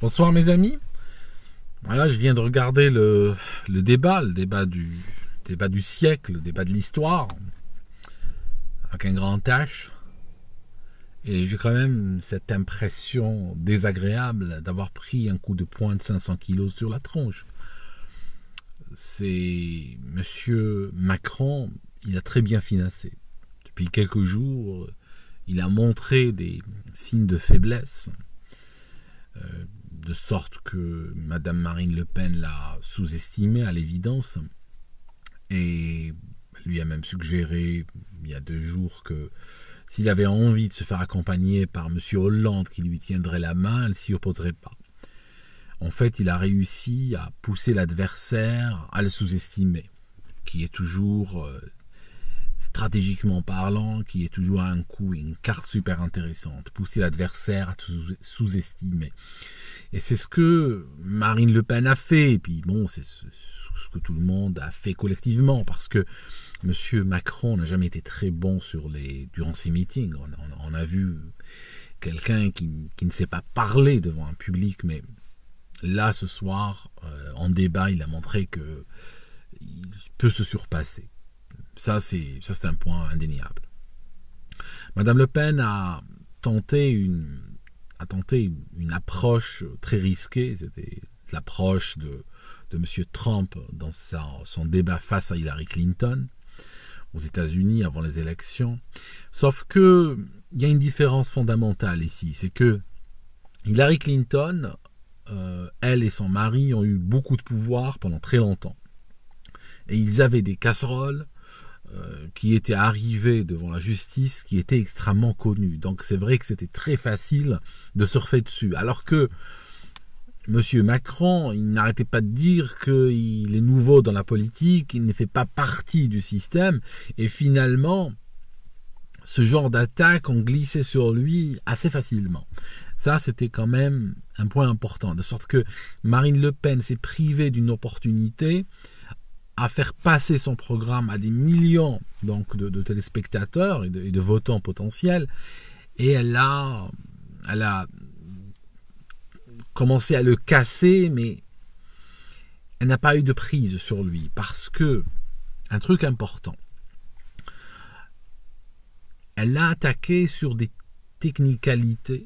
Bonsoir mes amis. Voilà, je viens de regarder le débat du siècle, le débat de l'histoire, avec un grand H. Et j'ai quand même cette impression désagréable d'avoir pris un coup de poing de 500 kilos sur la tronche. C'est Monsieur Macron, il a très bien financé. Depuis quelques jours, il a montré des signes de faiblesse, de sorte que Madame Marine Le Pen l'a sous-estimé à l'évidence, et lui a même suggéré il y a 2 jours que s'il avait envie de se faire accompagner par M. Hollande qui lui tiendrait la main, elle ne s'y opposerait pas. En fait, il a réussi à pousser l'adversaire à le sous-estimer, qui est toujours, stratégiquement parlant, qui est toujours un coup, une carte super intéressante. Pousser l'adversaire à sous-estimer. Et c'est ce que Marine Le Pen a fait. Et puis bon, c'est ce que tout le monde a fait collectivement, parce que M. Macron n'a jamais été très bon durant ses meetings. On a vu quelqu'un qui ne sait pas parler devant un public, mais là, ce soir, en débat, il a montré qu'il peut se surpasser. Ça, c'est un point indéniable. Madame Le Pen a tenté une approche très risquée. C'était l'approche de M. Trump dans son débat face à Hillary Clinton aux États-Unis avant les élections. Sauf que il y a une différence fondamentale ici, c'est que Hillary Clinton, elle et son mari ont eu beaucoup de pouvoir pendant très longtemps. Et ils avaient des casseroles qui étaient arrivées devant la justice, qui étaient extrêmement connues. Donc c'est vrai que c'était très facile de surfer dessus. Alors que M. Macron, il n'arrêtait pas de dire qu'il est nouveau dans la politique, il ne fait pas partie du système, et finalement, ce genre d'attaque ont glissé sur lui assez facilement. Ça, c'était quand même un point important, de sorte que Marine Le Pen s'est privée d'une opportunité à faire passer son programme à des millions donc, de téléspectateurs et de votants potentiels, et elle a commencé à le casser, mais elle n'a pas eu de prise sur lui, parce que, un truc important, elle l'a attaqué sur des technicalités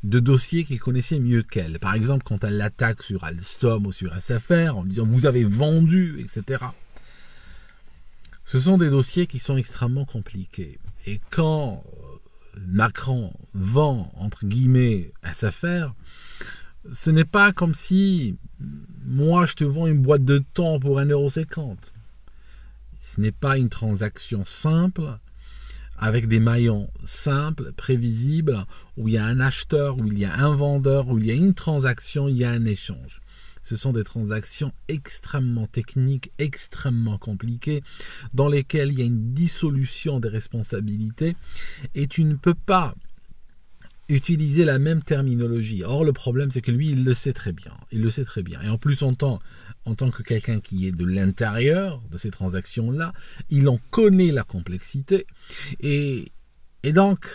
de dossiers qu'il connaissait mieux qu'elle. Par exemple, quand elle l'attaque sur Alstom ou sur SFR, en disant « vous avez vendu », etc. Ce sont des dossiers qui sont extrêmement compliqués. Et quand Macron vend, entre guillemets, SFR, ce n'est pas comme si moi je te vends une boîte de thon pour 1,50 €. Ce n'est pas une transaction simple, avec des maillons simples, prévisibles, où il y a un acheteur, où il y a un vendeur, où il y a une transaction, il y a un échange. Ce sont des transactions extrêmement techniques, extrêmement compliquées, dans lesquelles il y a une dissolution des responsabilités, et tu ne peux pas utiliser la même terminologie. Or, le problème, c'est que lui, il le sait très bien. Il le sait très bien. Et en plus, en tant que quelqu'un qui est de l'intérieur de ces transactions-là, il en connaît la complexité. Et donc,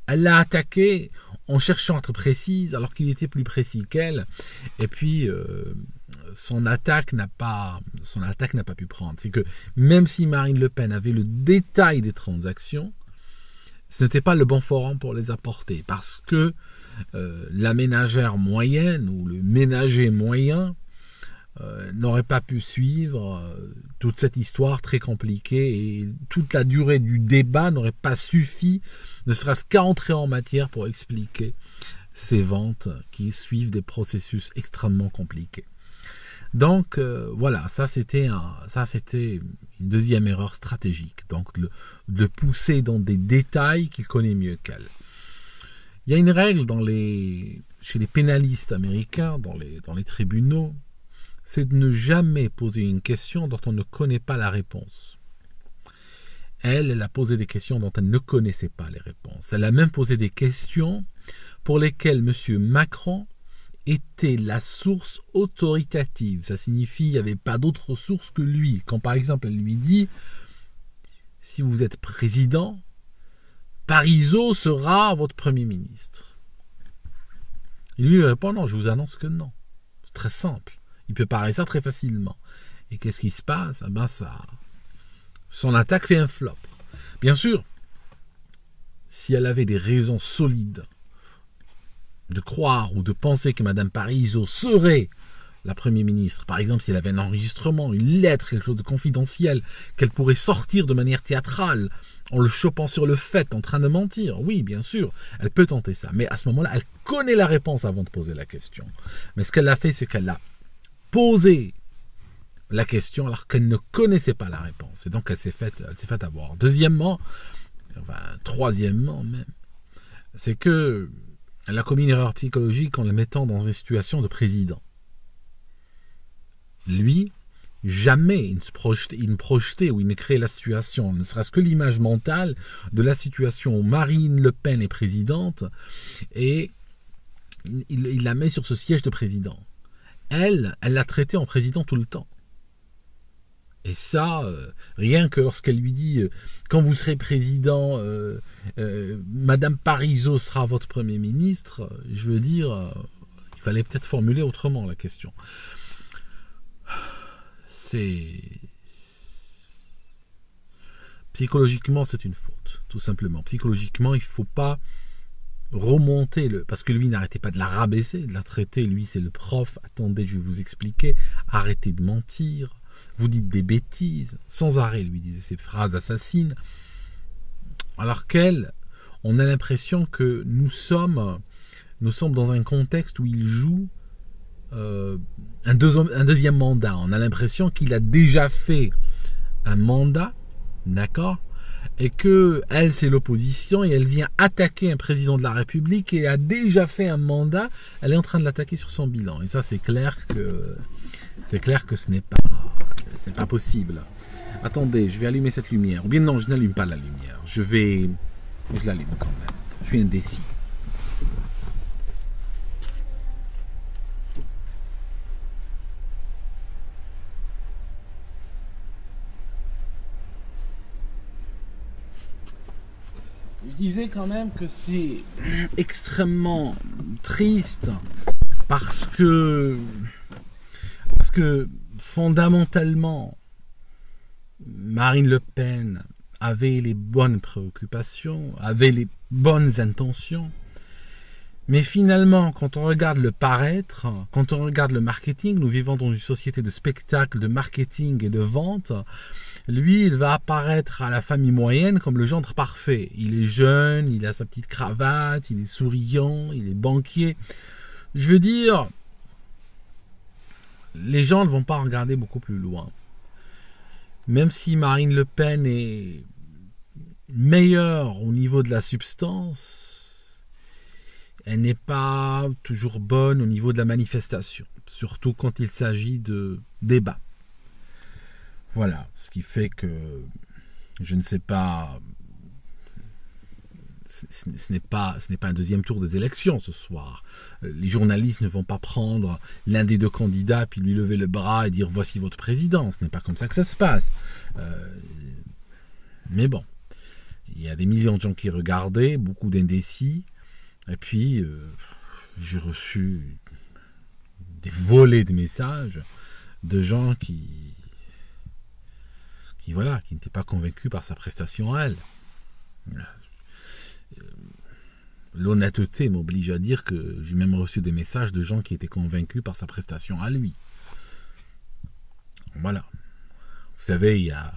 elle l'a attaqué en cherchant à être précise, alors qu'il était plus précis qu'elle. Et puis, son attaque n'a pas pu prendre. C'est que même si Marine Le Pen avait le détail des transactions, ce n'était pas le bon forum pour les apporter, parce que la ménagère moyenne ou le ménager moyen n'aurait pas pu suivre toute cette histoire très compliquée, et toute la durée du débat n'aurait pas suffi, ne serait-ce qu'à entrer en matière pour expliquer ces ventes qui suivent des processus extrêmement compliqués. Donc voilà, ça c'était une deuxième erreur stratégique, donc de le pousser dans des détails qu'il connaît mieux qu'elle. Il y a une règle chez les pénalistes américains, dans les tribunaux, c'est de ne jamais poser une question dont on ne connaît pas la réponse. Elle a posé des questions dont elle ne connaissait pas les réponses. Elle a même posé des questions pour lesquelles M. Macron était la source autoritative. Ça signifie qu'il n'y avait pas d'autre source que lui. Quand par exemple elle lui dit « Si vous êtes président, Parizeau sera votre Premier ministre ». Et lui, il répond non, je vous annonce que non. C'est très simple. Il peut parer ça très facilement. Et qu'est-ce qui se passe? Ben ça, son attaque fait un flop. Bien sûr, si elle avait des raisons solides de croire ou de penser que Mme Parizeau serait la Première ministre, par exemple, si elle avait un enregistrement, une lettre, quelque chose de confidentiel, qu'elle pourrait sortir de manière théâtrale, en le chopant sur le fait, en train de mentir, oui, bien sûr, elle peut tenter ça. Mais à ce moment-là, elle connaît la réponse avant de poser la question. Mais ce qu'elle a fait, c'est qu'elle a posé la question alors qu'elle ne connaissait pas la réponse. Et donc, elle s'est faite avoir. Deuxièmement, enfin, troisièmement même, c'est que elle a commis une erreur psychologique en le mettant dans une situation de président. Lui, jamais il ne projetait ou il ne créait la situation, ne serait-ce que l'image mentale de la situation où Marine Le Pen est présidente et il la met sur ce siège de président. Elle l'a traité en président tout le temps. Et ça, rien que lorsqu'elle lui dit quand vous serez président, Madame Parizeau sera votre Premier ministre, je veux dire, il fallait peut-être formuler autrement la question. Psychologiquement, c'est une faute, tout simplement. Psychologiquement, il ne faut pas remonter parce que lui n'arrêtait pas de la rabaisser, de la traiter. Lui, c'est le prof. Attendez, je vais vous expliquer. Arrêtez de mentir. Vous dites des bêtises. Sans arrêt, lui disait ces phrases assassines. Alors qu'elle, on a l'impression que nous sommes dans un contexte où il joue un deuxième mandat. On a l'impression qu'il a déjà fait un mandat, d'accord, et que elle, c'est l'opposition, et elle vient attaquer un président de la République et a déjà fait un mandat. Elle est en train de l'attaquer sur son bilan. Et ça, c'est clair que ce n'est pas possible. Attendez, je vais allumer cette lumière. Ou bien non, je n'allume pas la lumière. Je l'allume quand même. Je suis indécis. Je disais quand même que c'est extrêmement triste parce que fondamentalement, Marine Le Pen avait les bonnes préoccupations, avait les bonnes intentions, mais finalement, quand on regarde le paraître, quand on regarde le marketing, nous vivons dans une société de spectacle, de marketing et de vente. Lui, il va apparaître à la famille moyenne comme le gendre parfait. Il est jeune, il a sa petite cravate, il est souriant, il est banquier. Je veux dire, les gens ne vont pas regarder beaucoup plus loin. Même si Marine Le Pen est meilleure au niveau de la substance, elle n'est pas toujours bonne au niveau de la manifestation, surtout quand il s'agit de débat. Voilà, ce qui fait que je ne sais pas, ce n'est pas un deuxième tour des élections ce soir. Les journalistes ne vont pas prendre l'un des deux candidats puis lui lever le bras et dire voici votre président. Ce n'est pas comme ça que ça se passe. Mais bon, il y a des millions de gens qui regardaient, beaucoup d'indécis, et puis j'ai reçu des volées de messages de gens qui n'étaient pas convaincus par sa prestation à elle. L'honnêteté m'oblige à dire que j'ai même reçu des messages de gens qui étaient convaincus par sa prestation à lui. Voilà. Vous savez, il y a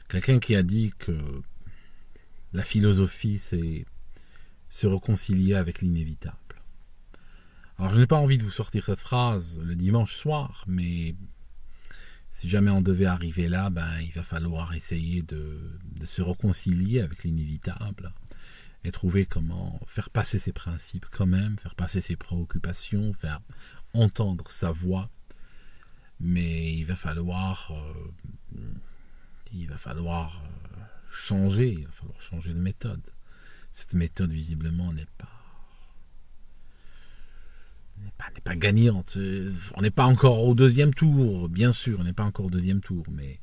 quelqu'un qui a dit que la philosophie, c'est se réconcilier avec l'inévitable. Alors, je n'ai pas envie de vous sortir cette phrase le dimanche soir, mais si jamais on devait arriver là, il va falloir essayer de se réconcilier avec l'inévitable et trouver comment faire passer ses principes quand même, faire passer ses préoccupations, faire entendre sa voix. Mais il va falloir changer, de méthode. Cette méthode, visiblement, n'est pas gagnante. On n'est pas encore au deuxième tour, bien sûr, on n'est pas encore au deuxième tour, mais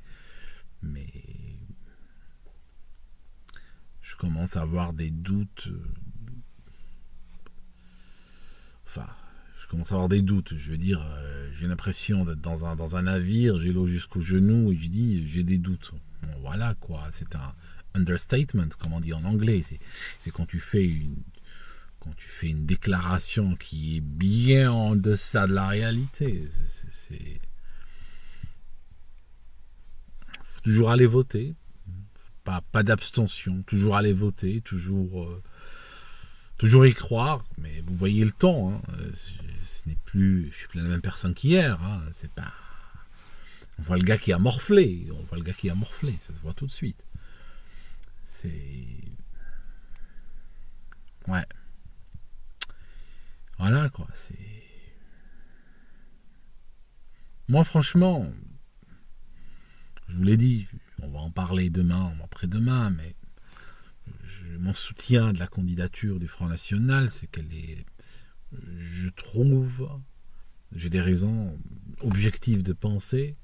je commence à avoir des doutes enfin, je commence à avoir des doutes. Je veux dire, j'ai l'impression d'être dans un navire, j'ai l'eau jusqu'aux genoux, et je dis, j'ai des doutes. Bon, voilà, quoi, c'est un understatement, comme on dit en anglais. C'est quand tu fais une déclaration qui est bien en deçà de la réalité. Faut toujours aller voter. Pas d'abstention, toujours aller voter, toujours y croire, mais vous voyez le ton, hein, je suis plus la même personne qu'hier, hein, c'est pas... On voit le gars qui a morflé, ça se voit tout de suite. Ouais. Voilà, quoi, Moi, franchement, je vous l'ai dit, on va en parler demain ou après-demain, mais mon soutien de la candidature du Front National, c'est qu'elle est, je trouve, j'ai des raisons objectives de penser,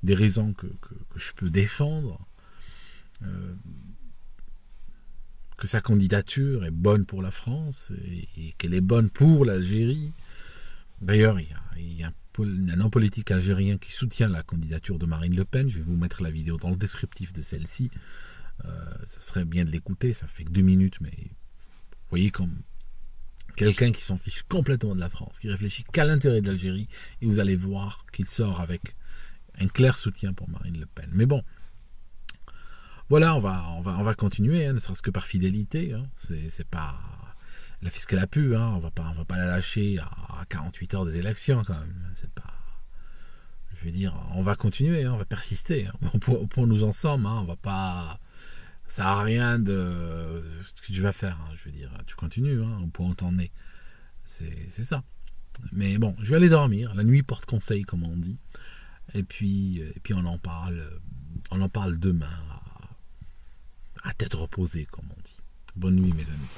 des raisons que je peux défendre, que sa candidature est bonne pour la France et qu'elle est bonne pour l'Algérie. D'ailleurs, il y a un homme politique algérien qui soutient la candidature de Marine Le Pen. Je vais vous mettre la vidéo dans le descriptif de celle-ci. Ça serait bien de l'écouter, ça fait que 2 minutes, mais vous voyez comme quelqu'un qui s'en fiche complètement de la France, qui réfléchit qu'à l'intérêt de l'Algérie, et vous allez voir qu'il sort avec un clair soutien pour Marine Le Pen. Mais bon, voilà, on va continuer, hein, ne serait-ce que par fidélité. Hein. C'est pas... Elle a fait ce qu'elle a pu, hein, on va pas la lâcher à 48 heures des élections quand même. C'est pas... Je veux dire, on va continuer, hein, on va persister. Hein. Au point où nous en sommes, hein, on va pas... Ça n'a rien de ce que tu vas faire, hein, je veux dire, tu continues, hein, au point où t'en es. C'est ça. Mais bon, je vais aller dormir, la nuit porte conseil, comme on dit. Et puis on en parle demain, à tête reposée, comme on dit. Bonne nuit, mes amis.